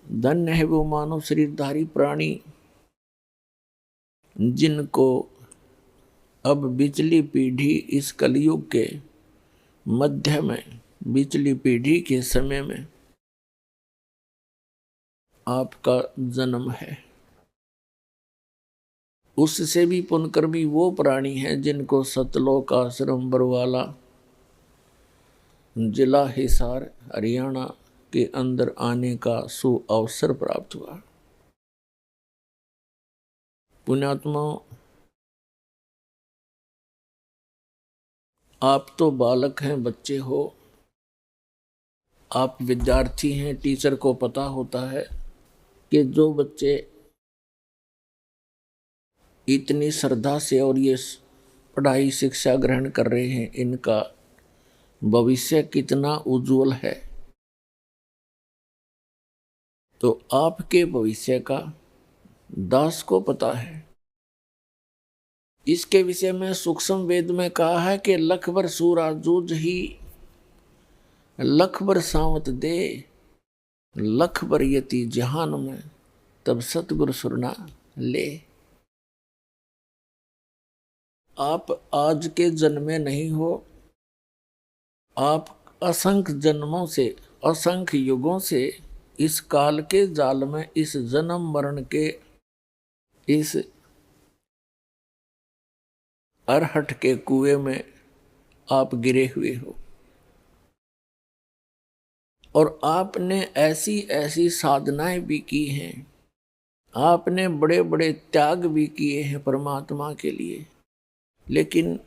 धन्य है वो मानव शरीरधारी प्राणी जिनको अब बिचली पीढ़ी इस कलयुग के मध्य में, बिचली पीढ़ी के समय में आपका जन्म है। उससे भी पुण्यकर्मी वो प्राणी हैं जिनको सतलोक आश्रम बरवाला जिला हिसार हरियाणा के अंदर आने का सुअवसर प्राप्त हुआ। पुण्यात्माओं, आप तो बालक हैं, बच्चे हो, आप विद्यार्थी हैं। टीचर को पता होता है कि जो बच्चे इतनी श्रद्धा से और ये पढ़ाई शिक्षा ग्रहण कर रहे हैं, इनका भविष्य कितना उज्जवल है। तो आपके भविष्य का दास को पता है। इसके विषय में सूक्ष्म वेद में कहा है कि लख बर सूरा जूझ ही लख बर सावत दे, लख बर यति जहान में तब सतगुरु सुरना ले। आप आज के जन्मे नहीं हो, आप असंख्य जन्मों से, असंख्य युगों से इस काल के जाल में, इस जन्म मरण के इस अरहट के कुएं में आप गिरे हुए हो। और आपने ऐसी ऐसी साधनाएं भी की हैं, आपने बड़े बड़े त्याग भी किए हैं परमात्मा के लिए, लेकिन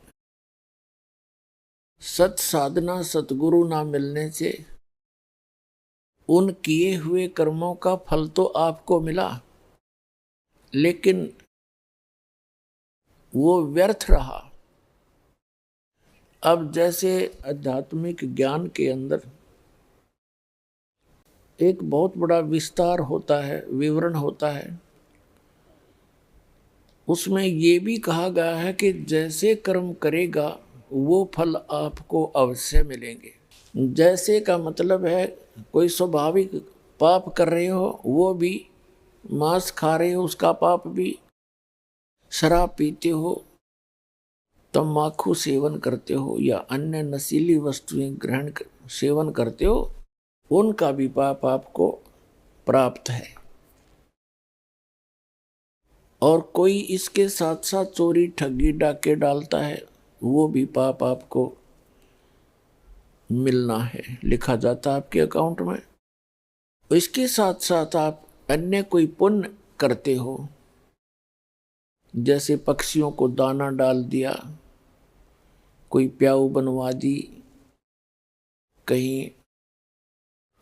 सत साधना सतगुरु ना मिलने से उन किए हुए कर्मों का फल तो आपको मिला, लेकिन वो व्यर्थ रहा। अब जैसे आध्यात्मिक ज्ञान के अंदर एक बहुत बड़ा विस्तार होता है, विवरण होता है, उसमें ये भी कहा गया है कि जैसे कर्म करेगा वो फल आपको अवश्य मिलेंगे। जैसे का मतलब है कोई स्वाभाविक पाप कर रहे हो वो भी, मांस खा रहे हो उसका पाप भी, शराब पीते हो, तम्बाकू सेवन करते हो या अन्य नशीली वस्तुएं सेवन करते हो, उनका भी पाप आपको प्राप्त है। और कोई इसके साथ साथ चोरी ठगी डाके डालता है, वो भी पाप आपको मिलना है, लिखा जाता है आपके अकाउंट में। इसके साथ साथ आप अन्य कोई पुण्य करते हो, जैसे पक्षियों को दाना डाल दिया, कोई प्याऊ बनवा दी, कहीं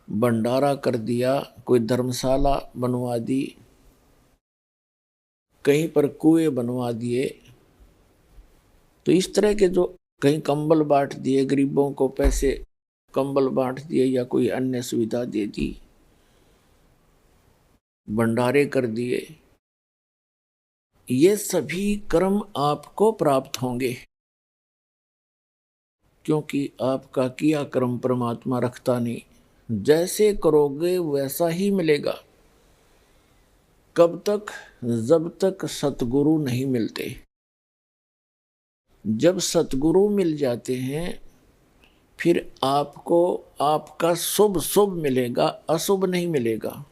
भंडारा कर दिया, कोई धर्मशाला बनवा दी, कहीं पर कुएं बनवा दिए, तो इस तरह के जो कहीं कंबल बांट दिए, गरीबों को पैसे कंबल बांट दिए या कोई अन्य सुविधा दे दी, भंडारे कर दिए, ये सभी कर्म आपको प्राप्त होंगे, क्योंकि आपका किया कर्म परमात्मा रखता नहीं। जैसे करोगे वैसा ही मिलेगा। कब तक? जब तक सतगुरु नहीं मिलते। जब सतगुरु मिल जाते हैं फिर आपको आपका शुभ शुभ मिलेगा, अशुभ नहीं मिलेगा।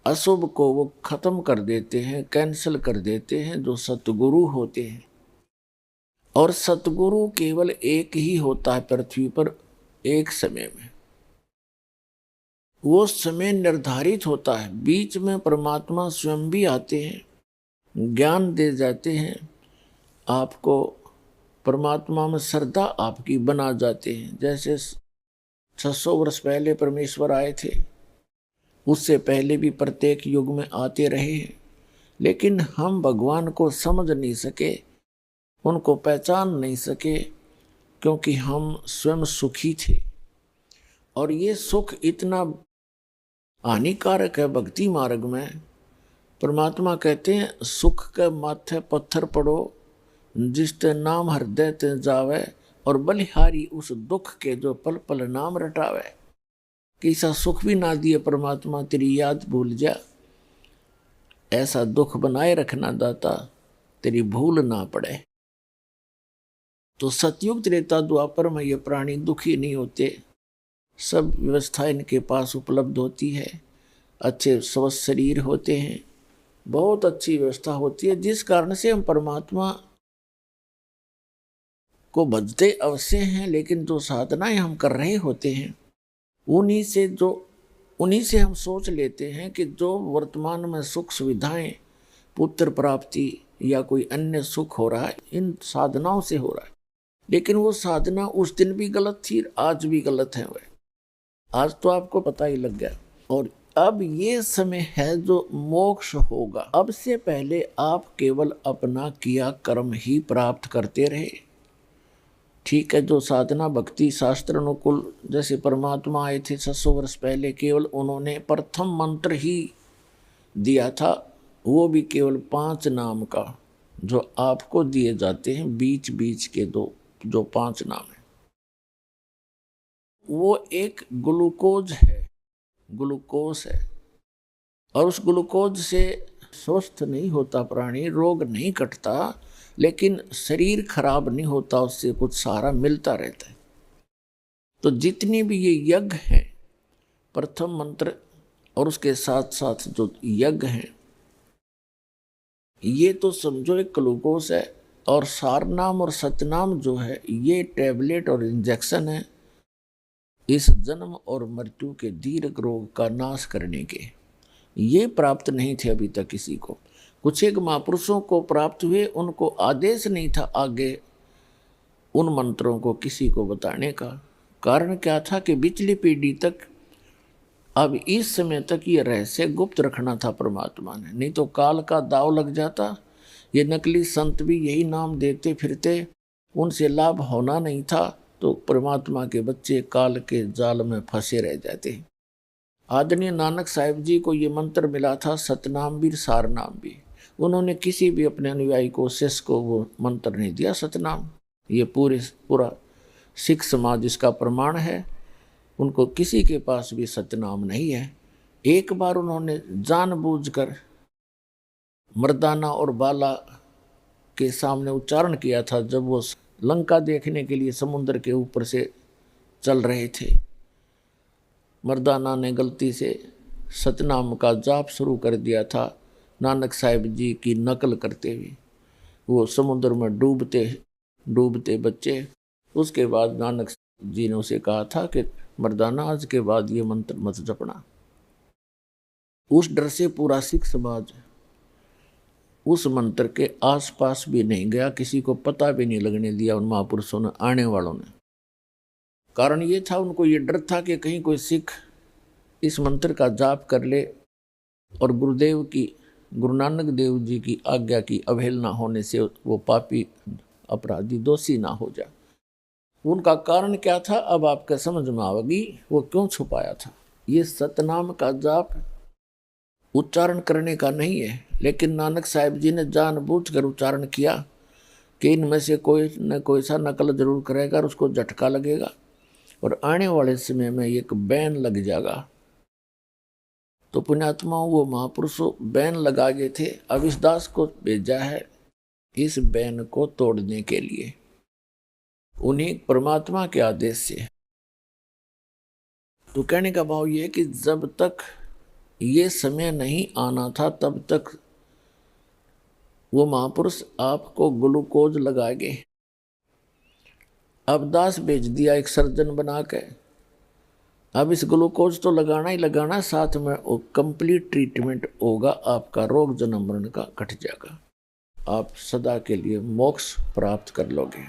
अशुभ को वो खत्म कर देते हैं, कैंसिल कर देते हैं जो सतगुरु होते हैं। और सतगुरु केवल एक ही होता है पृथ्वी पर एक समय में। वो समय निर्धारित होता है, बीच में परमात्मा स्वयं भी आते हैं, ज्ञान दे जाते हैं, आपको परमात्मा में श्रद्धा आपकी बना जाते हैं। जैसे 600 वर्ष पहले परमेश्वर आए थे, उससे पहले भी प्रत्येक युग में आते रहे हैं, लेकिन हम भगवान को समझ नहीं सके, उनको पहचान नहीं सके, क्योंकि हम स्वयं सुखी थे। और ये सुख इतना हानिकारक है भक्ति मार्ग में। परमात्मा कहते हैं सुख के माथे पत्थर पड़ो, जिसते नाम हृदय ते जावे, और बलिहारी उस दुख के जो पल पल नाम रटावे। कि ऐसा सुख भी ना दिए परमात्मा, तेरी याद भूल जा, ऐसा दुख बनाए रखना दाता, तेरी भूल ना पड़े। तो सतयुग त्रेता द्वापर में ये प्राणी दुखी नहीं होते, सब व्यवस्था इनके पास उपलब्ध होती है, अच्छे स्वस्थ शरीर होते हैं, बहुत अच्छी व्यवस्था होती है, जिस कारण से हम परमात्मा को भजते अवश्य हैं, लेकिन जो साधनाएं हम कर रहे होते हैं उन्हीं से हम सोच लेते हैं कि जो वर्तमान में सुख सुविधाएं, पुत्र प्राप्ति या कोई अन्य सुख हो रहा है, इन साधनाओं से हो रहा है। लेकिन वो साधना उस दिन भी गलत थी, आज भी गलत है। वह आज तो आपको पता ही लग गया। और अब ये समय है जो मोक्ष होगा। अब से पहले आप केवल अपना किया कर्म ही प्राप्त करते रहे। ठीक है, जो साधना भक्ति शास्त्र अनुकूल, जैसे परमात्मा आए थे 600 वर्ष पहले, केवल उन्होंने प्रथम मंत्र ही दिया था, वो भी केवल 5 नाम का, जो आपको दिए जाते हैं बीच बीच के जो 5 नाम है। वो एक ग्लूकोज है, ग्लूकोज है, और उस ग्लूकोज से स्वस्थ नहीं होता प्राणी, रोग नहीं कटता, लेकिन शरीर खराब नहीं होता, उससे कुछ सहारा मिलता रहता है। तो जितनी भी ये यज्ञ हैं, प्रथम मंत्र और उसके साथ साथ जो यज्ञ हैं, ये तो समझो एक ग्लूकोज है, और सारनाम और सतनाम जो है ये टैबलेट और इंजेक्शन है इस जन्म और मृत्यु के दीर्घ रोग का नाश करने के। ये प्राप्त नहीं थे अभी तक किसी को। कुछ एक महापुरुषों को प्राप्त हुए, उनको आदेश नहीं था आगे उन मंत्रों को किसी को बताने का। कारण क्या था कि पिछली पीढ़ी तक, अब इस समय तक ये रहस्य गुप्त रखना था परमात्मा ने, नहीं तो काल का दाव लग जाता। ये नकली संत भी यही नाम देते फिरते, उनसे लाभ होना नहीं था, तो परमात्मा के बच्चे काल के जाल में फंसे रह जाते। आदरणीय नानक साहिब जी को ये मंत्र मिला था, सतनाम भी सारनाम भी। उन्होंने किसी भी अपने अनुयायी को, शिष्य को वो मंत्र नहीं दिया सतनाम। ये पूरा सिख समाज इसका प्रमाण है। उनको किसी के पास भी सतनाम नहीं है। एक बार उन्होंने जानबूझकर मर्दाना और बाला के सामने उच्चारण किया था, जब वो लंका देखने के लिए समुद्र के ऊपर से चल रहे थे। मर्दाना ने गलती से सतनाम का जाप शुरू कर दिया था, नानक साहिब जी की नकल करते हुए। वो समुद्र में डूबते बच्चे। उसके बाद नानक जी ने उसे कहा था कि मर्दाना, आज के बाद ये मंत्र मत जपना। उस डर से पूरा सिख समाज उस मंत्र के आसपास भी नहीं गया, किसी को पता भी नहीं लगने दिया उन महापुरुषों ने, आने वालों ने। कारण ये था, उनको ये डर था कि कहीं कोई सिख इस मंत्र का जाप कर ले और गुरु नानक देव जी की आज्ञा की अवहेलना होने से वो पापी अपराधी दोषी ना हो जाए। उनका कारण क्या था, अब आपके समझ में आवेगी वो क्यों छुपाया था। ये सतनाम का जाप उच्चारण करने का नहीं है, लेकिन नानक साहिब जी ने जानबूझकर उच्चारण किया कि इनमें से कोई न कोई सा नकल जरूर करेगा और उसको झटका लगेगा और आने वाले समय में एक बैन लग जाएगा। तो पुण्यात्माओं, वो महापुरुषों बैन लगा गए थे। अब इस दास को भेजा है इस बैन को तोड़ने के लिए, उन्हीं परमात्मा के आदेश से। तो कहने का भाव ये है कि जब तक ये समय नहीं आना था, तब तक वो महापुरुष आपको ग्लूकोज लगा गए। अब दास भेज दिया एक सर्जन बना के। अब इस ग्लूकोज तो लगाना ही लगाना, साथ में वो कंप्लीट ट्रीटमेंट होगा, आपका रोग जन्म मरण का घट जाएगा, आप सदा के लिए मोक्ष प्राप्त कर लोगे।